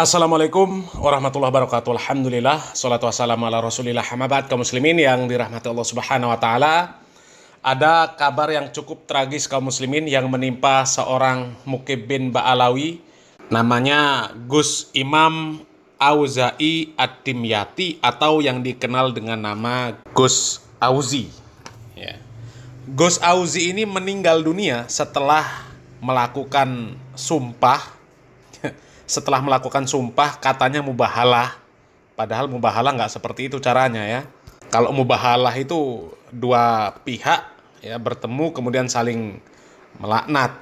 Assalamualaikum warahmatullahi wabarakatuh. Alhamdulillah, salatu wassalamu ala rasulillah. Hamabat kaum muslimin yang dirahmati Allah subhanahu wa ta'ala. Ada kabar yang cukup tragis kaum muslimin yang menimpa seorang Muqib bin Ba'alawi. Namanya Gus Imam Auza'i Ad-Dimyati atau yang dikenal dengan nama Gus Auzi. Ya. Gus Auzi ini meninggal dunia setelah melakukan sumpah. Setelah melakukan sumpah katanya mubahalah. Padahal mubahalah nggak seperti itu caranya ya. Kalau mubahalah itu dua pihak ya bertemu kemudian saling melaknat.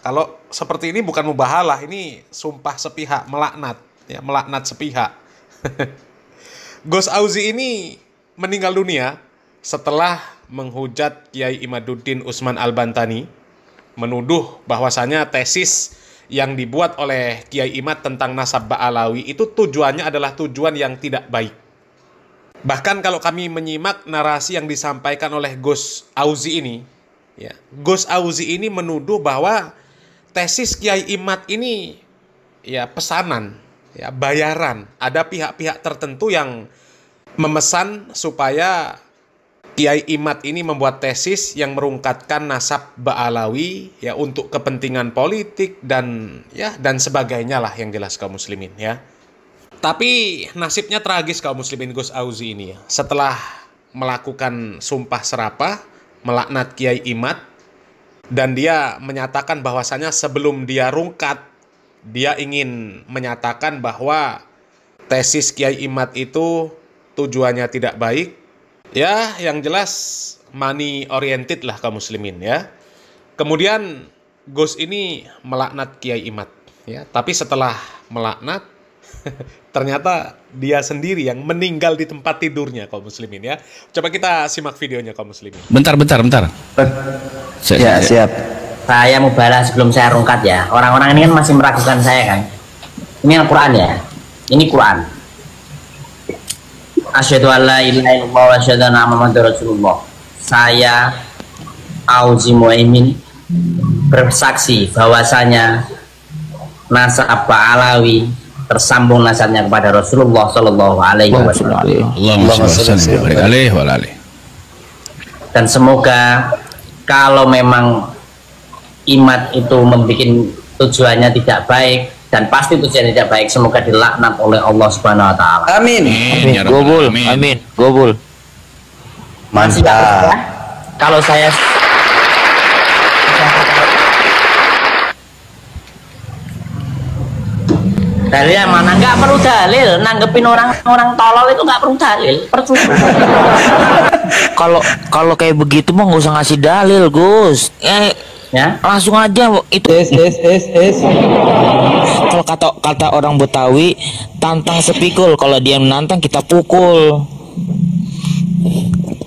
Kalau seperti ini bukan mubahalah, ini sumpah sepihak, melaknat ya, melaknat sepihak. Gus Auzi ini meninggal dunia setelah menghujat Kiai Imaduddin Utsman Al-Bantani, menuduh bahwasanya tesis yang dibuat oleh Kiai Imad tentang nasab Ba'alawi itu tujuannya adalah tujuan yang tidak baik. Bahkan kalau kami menyimak narasi yang disampaikan oleh Gus Auzi ini, ya, Gus Auzi ini menuduh bahwa tesis Kiai Imad ini ya pesanan, ya bayaran. Ada pihak-pihak tertentu yang memesan supaya Kiai Imad ini membuat tesis yang merungkatkan nasab Ba'alawi ya untuk kepentingan politik dan sebagainya lah yang jelas kaum muslimin ya. Tapi nasibnya tragis kaum muslimin Gus Auzi ini ya. Setelah melakukan sumpah serapah melaknat Kiai Imad dan dia menyatakan bahwasanya sebelum dia rungkat dia ingin menyatakan bahwa tesis Kiai Imad itu tujuannya tidak baik. Ya, yang jelas money oriented lah kaum muslimin ya. Kemudian Gus ini melaknat Kiai Imad ya, tapi setelah melaknat ternyata dia sendiri yang meninggal di tempat tidurnya kaum muslimin ya. Coba kita simak videonya kaum muslimin. Bentar. Ya, siap. Saya mau balas sebelum saya rungkat ya. Orang-orang ini kan masih meragukan saya kan. Ini Al-Quran ya. Ini Quran. Asyhadu an la ilaha illallah wa asyhadu anna Muhammadar Rasulullah. Saya Auzi Muaimin bersaksi bahwasanya nasab Ba'alawi tersambung nasabnya kepada Rasulullah sallallahu alaihi wasallam. Dan semoga kalau memang Imad itu membuat tujuannya tidak baik dan pasti tujuannya tidak baik, semoga dilaknat oleh Allah Subhanahu wa taala. Amin. Gobul. Amin. Gobul. Mantap. Kalau saya dalilnya mana? Nggak perlu dalil. Nanggepin orang tolol itu nggak perlu dalil. Percuma. Kalau kayak begitu mah nggak usah ngasih dalil, Gus. Ya, Langsung aja itu. Kalau kata orang Betawi, tantang sepikul. Kalau dia menantang kita pukul.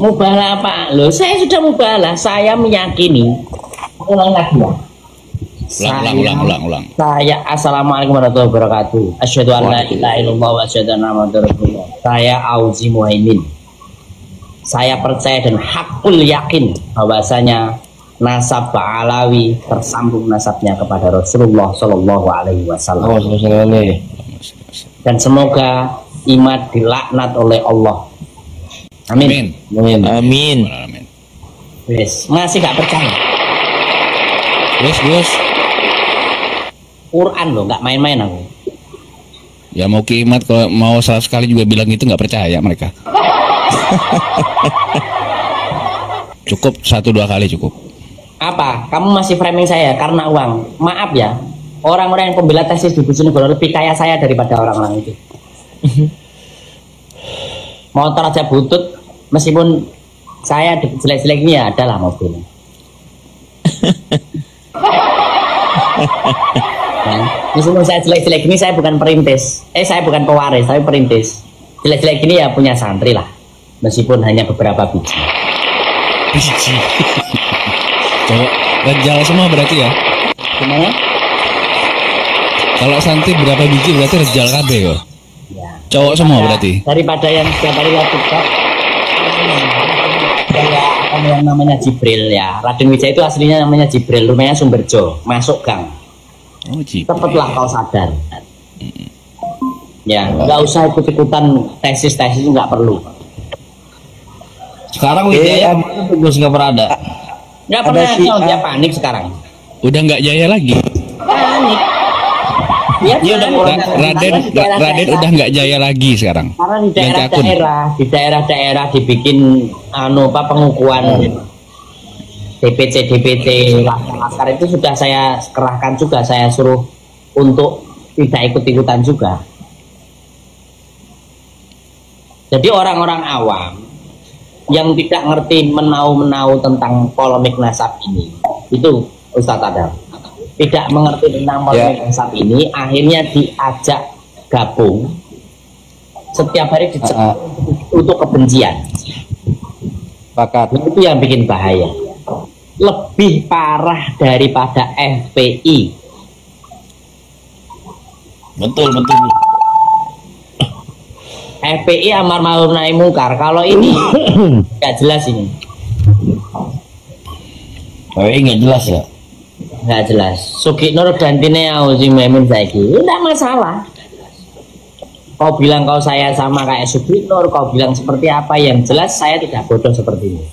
mubalah apa? Loh, saya sudah mubalah. Saya meyakini. Ulang lagi ya. Ulang. Saya assalamualaikum warahmatullahi wabarakatuh. Asyhadu an la ilaha illallah wa asyhadu anna Muhammadar Rasulullah. Saya Auzi Muaimin. Saya percaya dan hakul yakin bahwasanya nasab Ba'alawi tersambung nasabnya kepada Rasulullah Shallallahu Alaihi Wasallam. Dan semoga Imad dilaknat oleh Allah. Amin. Amin. Wes, masih gak percaya? Wes. Quran loh, gak main-main aku. Ya mau Imad kalau mau 100 kali juga bilang itu nggak percaya mereka. Cukup 1-2 kali cukup. Apa? Kamu masih framing saya karena uang? Maaf ya, orang-orang yang pembela tesis di Bojonegoro lebih kaya saya daripada orang-orang itu. Motor aja butut, meskipun saya jelek-jelek ini ya adalah mobil. Meskipun saya jelek-jelek ini, saya bukan perintis. Saya bukan pewaris, tapi perintis. Jelek-jelek ini ya punya santri lah, meskipun hanya beberapa biji. Cowok rejal semua berarti ya? Gimana? Kalau santri berapa biji berarti rejal KB kok? Ya. Cowok semua berarti? Daripada yang setiap hari lihat TikTok, yang namanya Jibril ya. Raden Wijaya itu aslinya namanya Jibril, rumahnya Sumberjo, masuk gang. Oh, Cepatlah kau sadar. Ya, nggak usah ikut-ikutan tesis-tesis, nggak perlu. Sekarang Wijaya Gus nggak pernah ada. Nggak pernah dia panik sekarang. Udah nggak jaya lagi. Panik. Dia udah Raden udah nggak jaya lagi sekarang. Karena di daerah-daerah dibikin pengukuhan DPC laskar itu sudah saya kerahkan juga, saya suruh untuk tidak ikut-ikutan juga. Jadi orang-orang awam yang tidak ngerti menau-menau tentang polemik nasab ini, itu Ustadz Adam tidak mengerti tentang polemik nasab ini, akhirnya diajak gabung setiap hari dicekik untuk kebencian. Itu yang bikin bahaya, lebih parah daripada FPI. Betul. FPI amar ma'ruf nahi mungkar. Kalau ini nggak jelas ini. FPI nggak jelas ya. Nggak jelas. Sugiknur gantine Auzi Muhaimin saiki. Nggak masalah. Kau bilang kau saya sama kayak Sugiknur, kau bilang seperti apa, yang jelas saya tidak bodoh seperti ini.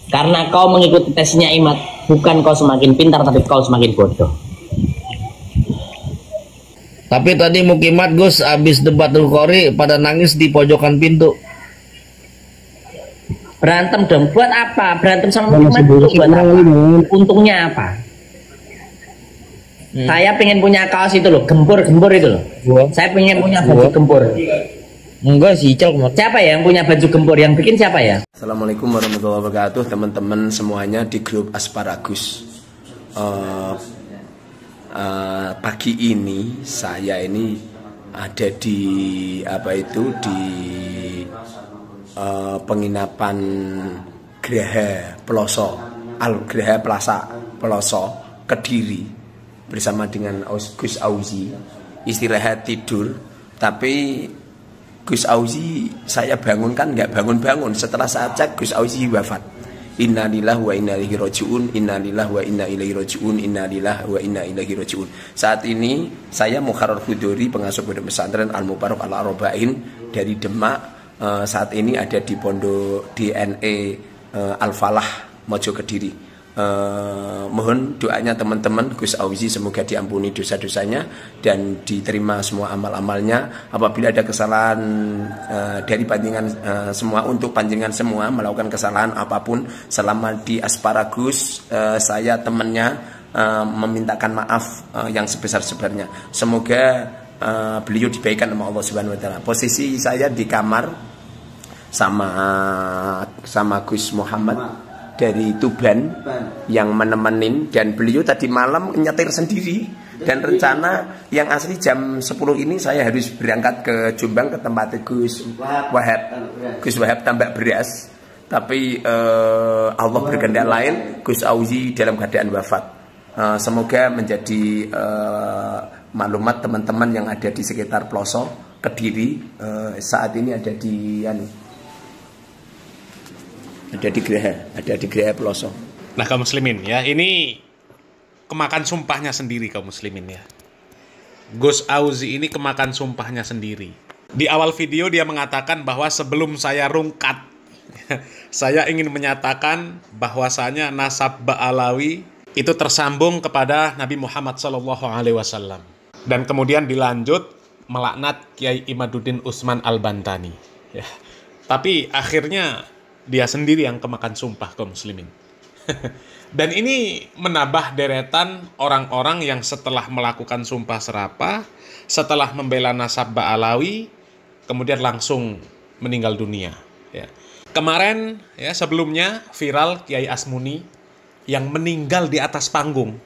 Karena kau mengikuti tesnya Imat, bukan kau semakin pintar, tapi kau semakin bodoh. Tapi tadi Mukimat Gus habis debatul Qori pada nangis di pojokan pintu. Berantem dong, buat apa? Berantem sama Mukimat itu buat apa? Untungnya apa? Saya pengen punya kaos itu loh, gempur itu loh. Saya pengen punya baju gempur. Enggak sih, Cok. Siapa ya yang punya baju gempur? Yang bikin siapa ya? Assalamualaikum warahmatullahi wabarakatuh, teman-teman semuanya di grup Asparagus. Pagi ini saya ini ada di penginapan Graha Plaza Peloso Kediri bersama dengan Gus Auzi, istirahat tidur. Tapi Gus Auzi saya bangunkan nggak bangun-bangun. Setelah saya cek, Gus Auzi wafat. Innalillahi wa inna ilaihi rajiun, innalillahi wa inna ilaihi rajiun, innalillahi wa inna ilaihi rajiun. Saat ini saya Mukharrar Hudori, pengasuh pondok pesantren Al Mubarak Al Arba'in dari Demak. Saat ini ada di pondok DNE Al Falah Mojo Kediri. Mohon doanya teman-teman Gus Auzi, semoga diampuni dosa-dosanya dan diterima semua amal-amalnya. Apabila ada kesalahan dari panjenengan semua, untuk panjenengan semua melakukan kesalahan apapun selama di Asparagus, saya temannya memintakan maaf yang sebesar-besarnya. Semoga beliau dibaikan sama Allah Subhanahu wa taala. Posisi saya di kamar sama Gus Muhammad dari Tuban yang menemenin, dan beliau tadi malam nyetir sendiri, dan rencana yang asli jam 10 ini saya harus berangkat ke Jombang ke tempat Gus Wahab tambak beras, tapi Allah berkehendak lain, Gus Auzi dalam keadaan wafat. Semoga menjadi maklumat teman-teman yang ada di sekitar Peloso Kediri. Saat ini ada di Graha Peloso. Nah, kaum muslimin ya, ini kemakan sumpahnya sendiri kaum muslimin ya. Gus Auzi ini kemakan sumpahnya sendiri. Di awal video dia mengatakan bahwa sebelum saya rungkat, saya ingin menyatakan bahwasanya nasab Ba'alawi itu tersambung kepada Nabi Muhammad SAW. Dan kemudian dilanjut melaknat Kiai Imaduddin Utsman Al-Bantani. Ya. Tapi akhirnya dia sendiri yang kemakan sumpah kaum muslimin. Dan ini menambah deretan orang-orang yang setelah melakukan sumpah serapah, setelah membela nasab Ba'alawi, kemudian langsung meninggal dunia. Ya. Kemarin ya, sebelumnya viral Kiai Asmuni yang meninggal di atas panggung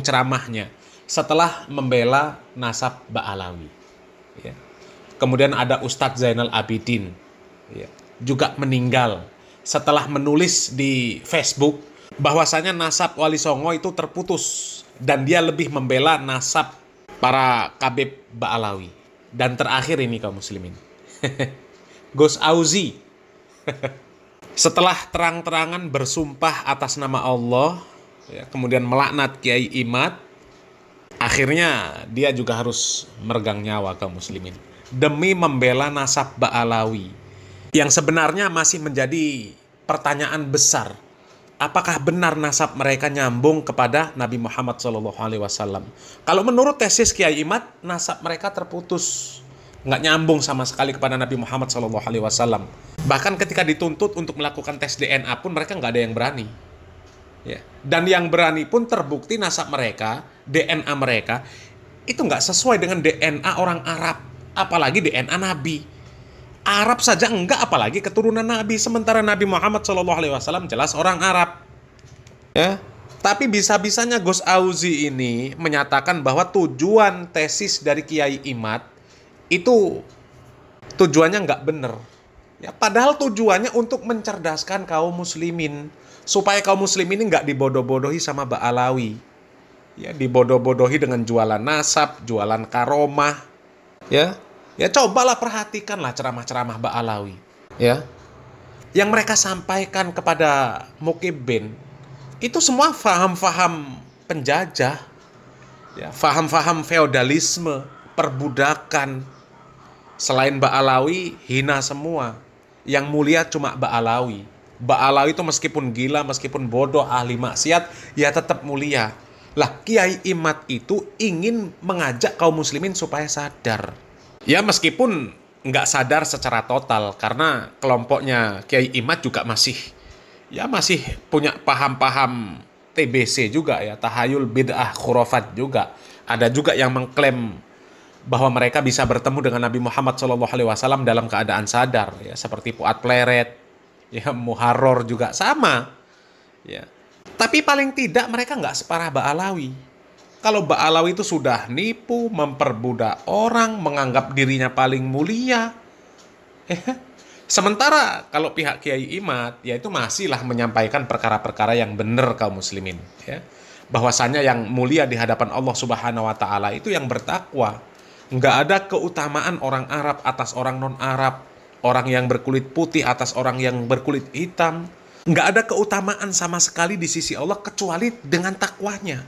ceramahnya setelah membela nasab Ba'alawi. Ya. Kemudian ada Ustadz Zainal Abidin, ya, juga meninggal setelah menulis di Facebook bahwasanya nasab Wali Songo itu terputus dan dia lebih membela nasab para Kabib Ba'alawi. Dan terakhir ini kaum muslimin, Gus Auzi setelah terang-terangan bersumpah atas nama Allah, ya, kemudian melaknat Kiai Imad, Akhirnya dia juga harus meregang nyawa kaum muslimin demi membela nasab Ba'alawi yang sebenarnya masih menjadi pertanyaan besar. Apakah benar nasab mereka nyambung kepada Nabi Muhammad SAW? Kalau menurut tesis Kiai Imad, nasab mereka terputus, nggak nyambung sama sekali kepada Nabi Muhammad SAW. Bahkan ketika dituntut untuk melakukan tes DNA pun mereka nggak ada yang berani. Ya. Dan yang berani pun terbukti nasab mereka, DNA mereka, itu nggak sesuai dengan DNA orang Arab, apalagi DNA Nabi. Arab saja enggak, apalagi keturunan Nabi. Sementara Nabi Muhammad SAW jelas orang Arab. Ya. Tapi bisa-bisanya Gus Auzi ini menyatakan bahwa tujuan tesis dari Kiai Imad itu tujuannya nggak benar. Ya, padahal tujuannya untuk mencerdaskan kaum muslimin. Supaya kaum muslimin ini nggak dibodoh-bodohi sama Ba'alawi. Ya, dibodoh-bodohi dengan jualan nasab, jualan karomah. Ya cobalah perhatikanlah ceramah-ceramah Ba'alawi, ya. Yang mereka sampaikan kepada Mukibin itu semua faham-faham penjajah, ya, faham-faham feodalisme, perbudakan. Selain Ba'alawi, hina semua. Yang mulia cuma Ba'alawi. Ba'alawi itu meskipun gila, meskipun bodoh, ahli maksiat, ya tetap mulia. Lah, Kiai Imad itu ingin mengajak kaum muslimin supaya sadar. Ya meskipun nggak sadar secara total, karena kelompoknya Kiai Imad juga masih punya paham-paham TBC juga ya, tahayul bid'ah khurafat juga. Ada juga yang mengklaim bahwa mereka bisa bertemu dengan Nabi Muhammad SAW dalam keadaan sadar, ya, seperti Fuad Pleret, ya, Muharrar juga sama. Ya. Tapi paling tidak mereka nggak separah Ba'alawi. Kalau Ba'alawi itu sudah nipu, memperbudak orang, menganggap dirinya paling mulia. Sementara kalau pihak Kiai Imad, ya itu masihlah menyampaikan perkara-perkara yang benar kaum muslimin. Ya. Bahwasanya yang mulia di hadapan Allah Subhanahu wa Ta'ala itu yang bertakwa. Nggak ada keutamaan orang Arab atas orang non-Arab, orang yang berkulit putih atas orang yang berkulit hitam. Nggak ada keutamaan sama sekali di sisi Allah kecuali dengan takwanya.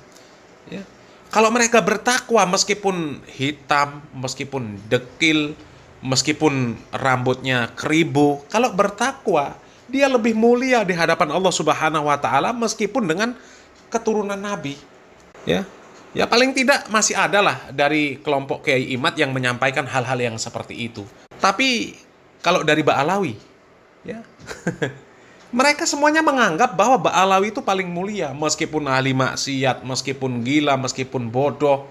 Ya. Kalau mereka bertakwa meskipun hitam, meskipun dekil, meskipun rambutnya keribu, kalau bertakwa dia lebih mulia di hadapan Allah Subhanahu wa Ta'ala meskipun dengan keturunan Nabi. Ya. Ya paling tidak masih adalah dari kelompok Kiai Imad yang menyampaikan hal-hal yang seperti itu. Tapi kalau dari Ba'alawi, ya mereka semuanya menganggap bahwa Ba'alawi itu paling mulia, meskipun ahli maksiat, meskipun gila, meskipun bodoh.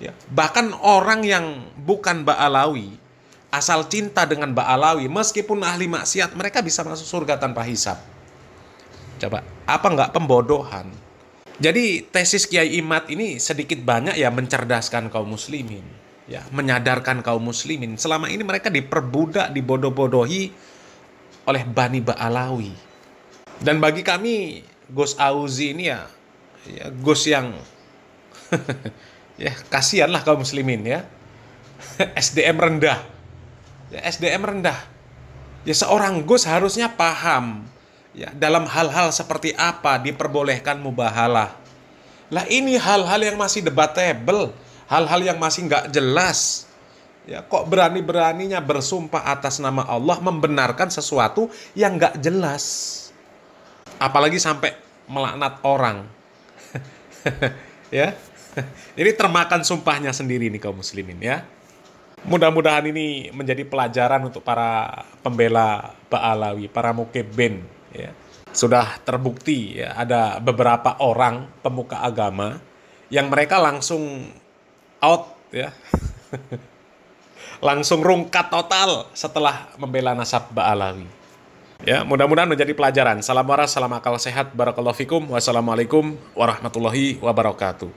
Ya. Bahkan orang yang bukan Ba'alawi, asal cinta dengan Ba'alawi, meskipun ahli maksiat, mereka bisa masuk surga tanpa hisab. Coba, apa nggak pembodohan? Jadi tesis Kiai Imad ini sedikit banyak ya mencerdaskan kaum muslimin, ya, menyadarkan kaum muslimin. Selama ini mereka diperbudak, dibodoh-bodohi oleh Bani Ba'alawi. Dan bagi kami Gus Auzi ini ya Gus yang ya kasihanlah kaum muslimin ya. SDM rendah. Ya SDM rendah. Ya seorang Gus harusnya paham ya dalam hal-hal seperti apa diperbolehkan mubahalah. Lah ini hal-hal yang masih debatable, hal-hal yang masih nggak jelas. Ya kok berani-beraninya bersumpah atas nama Allah membenarkan sesuatu yang nggak jelas. Apalagi sampai melaknat orang. Ya. Ini termakan sumpahnya sendiri nih kaum muslimin ya. Mudah-mudahan ini menjadi pelajaran untuk para pembela Ba'alawi, para Mukibin ya. Sudah terbukti ya ada beberapa orang pemuka agama yang mereka langsung out ya. Langsung rungkat total setelah membela nasab Ba'alawi. Ya, mudah-mudahan menjadi pelajaran. Salam waras, salam akal sehat, barakallahu fikum. Wassalamualaikum warahmatullahi wabarakatuh.